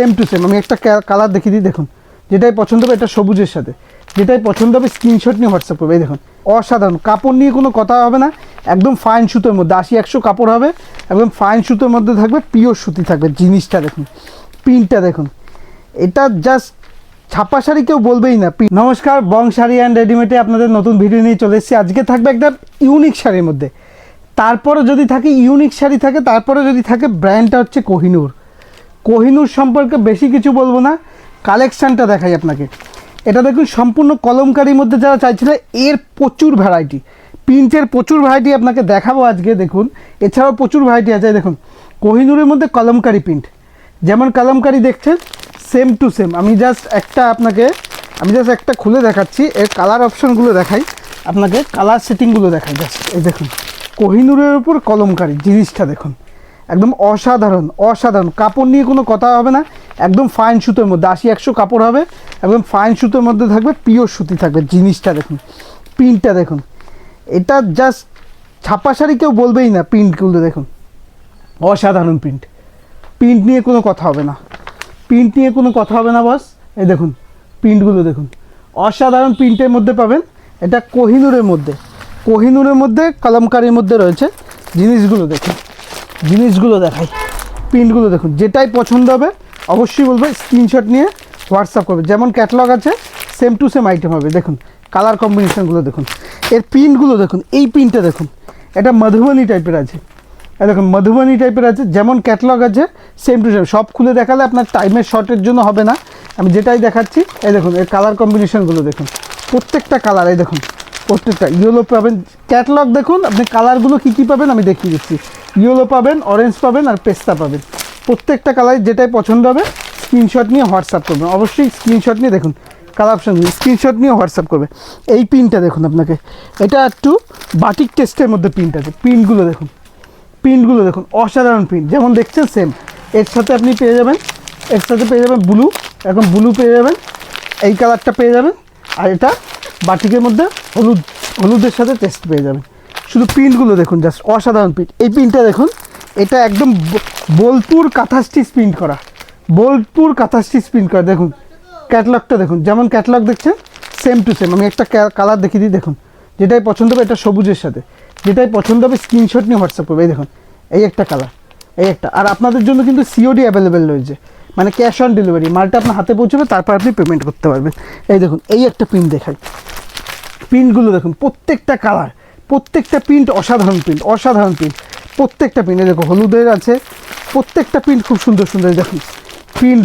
Same to same. আমি একটা colour দেখিয়ে দিই, দেখুন যেটাই পছন্দ হবে, এটা সবুজের সাথে যেটাই পছন্দ হবে স্ক্রিনশট নিয়ে হোয়াটসঅ্যাপ করবে। এই দেখুন অসাধারণ, কাপড় নিয়ে কোনো কথা হবে না, একদম ফাইন সুতোর মধ্যে 80-100 কাপড় হবে, একদম ফাইন সুতোর মধ্যে থাকবে, পিওর সুতি থাকবে। জিনিসটা দেখুন, প্রিন্টটা দেখুন, এটা জাস্ট ছাপা শাড়ি কেউ বলবেই না। নমস্কার, বং শাড়ি অ্যান্ড রেডিমেডে আপনাদের নতুন ভিডিও নিয়ে চলে এসেছি। আজকে থাকবে একটা ইউনিক শাড়ির মধ্যে, তারপরে যদি থাকে ইউনিক শাড়ি থাকে, তারপরে যদি থাকে ব্র্যান্ডটা হচ্ছে কোহিনূর। কোহিনূর সম্পর্কে বেশি কিছু বলবো না, কালেকশানটা দেখাই আপনাকে। এটা দেখুন সম্পূর্ণ কলমকারির মধ্যে যারা চাইছিলেন, এর প্রচুর ভ্যারাইটি, প্রিন্টের প্রচুর ভ্যারাইটি আপনাকে দেখাবো আজকে। দেখুন এছাড়াও প্রচুর ভ্যারাইটি আছে। দেখুন কোহিনূরের মধ্যে কলমকারি প্রিন্ট, যেমন কলমকারি দেখছেন সেম টু সেম। আমি জাস্ট একটা খুলে দেখাচ্ছি, এর কালার অপশানগুলো দেখাই আপনাকে, কালার সেটিংগুলো দেখাই জাস্ট। এই দেখুন কোহিনূরের উপর কলমকারি, জিনিসটা দেখুন একদম অসাধারণ অসাধারণ। কাপড় নিয়ে কোনো কথা হবে না, একদম ফাইন সুতোর মধ্যে 80-100 কাপড় হবে, একদম ফাইন সুতোর মধ্যে থাকবে, পিওর সুতি থাকবে। জিনিসটা দেখুন, প্রিন্টটা দেখুন, এটা জাস্ট ছাপা শাড়ি কেউ বলবেই না। প্রিন্টগুলো দেখুন অসাধারণ প্রিন্ট, প্রিন্ট নিয়ে কোনো কথা হবে না, প্রিন্ট নিয়ে কোনো কথা হবে না বস। এই দেখুন প্রিন্টগুলো দেখুন, অসাধারণ প্রিন্টের মধ্যে পাবেন। এটা কোহিনূরের মধ্যে কলমকারির মধ্যে রয়েছে। জিনিসগুলো দেখুন, জিনিসগুলো দেখাই, প্রিন্টগুলো দেখুন, যেটাই পছন্দ হবে অবশ্যই বলবে স্ক্রিনশট নিয়ে হোয়াটসঅ্যাপ করবে। যেমন ক্যাটালগ আছে সেম টু সেম আইটেম হবে। দেখুন কালার কম্বিনেশনগুলো দেখুন, এর প্রিন্টগুলো দেখুন, এই প্রিন্টটা দেখুন, এটা মধুবনী টাইপের আছে। এই দেখুন মধুবনী টাইপের আছে, যেমন ক্যাটালগ আছে সেম টু সেম। সব খুলে দেখালে আপনার টাইমের শর্টের জন্য হবে না, আমি যেটাই দেখাচ্ছি। এই দেখুন এর কালার কম্বিনেশনগুলো দেখুন, প্রত্যেকটা কালার, এই দেখুন প্রত্যেকটা ইয়েলো পাবেন। ক্যাটালগ দেখুন, আপনি কালারগুলো কী পাবেন আমি দেখিয়ে দিচ্ছি। ইয়েলো পাবেন, অরেঞ্জ পাবেন আর পেস্তা পাবেন। প্রত্যেকটা কালার যেটাই পছন্দ হবে স্ক্রিনশট নিয়ে হোয়াটসঅ্যাপ করবেন। অবশ্যই স্ক্রিনশট নিয়ে দেখুন কালার অপশান, স্ক্রিনশট নিয়ে হোয়াটসঅ্যাপ করবে। এই প্রিন্টটা দেখুন আপনাকে, এটা একটু বাটিক টেস্টের মধ্যে প্রিন্ট আছে। প্রিন্টগুলো দেখুন অসাধারণ প্রিন্ট, যেমন দেখছেন সেম। এর সাথে আপনি পেয়ে যাবেন, ব্লু, এখন ব্লু পেয়ে যাবেন, এই কালারটা পেয়ে যাবেন, আর এটা বাটিকের মধ্যে হলুদের সাথে টেস্ট পেয়ে যাবেন। শুধু প্রিন্টগুলো দেখুন জাস্ট অসাধারণ প্রিন্ট। এই প্রিন্টটা দেখুন, এটা একদম বোলপুর কাঁথা স্টিচ প্রিন্ট করা, দেখুন ক্যাটালগটা দেখুন, যেমন ক্যাটালগ দেখছেন সেম টু সেম। আমি একটা কালার দেখিয়ে দিই, দেখুন যেটাই পছন্দ হবে, এটা সবুজের সাথে যেটাই পছন্দ হবে স্ক্রিনশট নিয়ে হোয়াটসঅ্যাপ করবে। এই দেখুন এই একটা কালার, এই একটা। আর আপনাদের জন্য কিন্তু সিওডি অ্যাভেলেবেল রয়েছে, মানে ক্যাশ অন ডেলিভারি, মালটা আপনার হাতে পৌঁছবে, তারপর আপনি পেমেন্ট করতে পারবেন। এই দেখুন এই একটা প্রিন্ট দেখাই, প্রিন্টগুলো দেখুন, প্রত্যেকটা কালার, প্রত্যেকটা প্রিন্ট অসাধারণ প্রিন্ট, প্রত্যেকটা প্রিন্ট। দেখো হলুদের আছে, প্রত্যেকটা প্রিন্ট খুব সুন্দর সুন্দর। দেখুন প্রিন্ট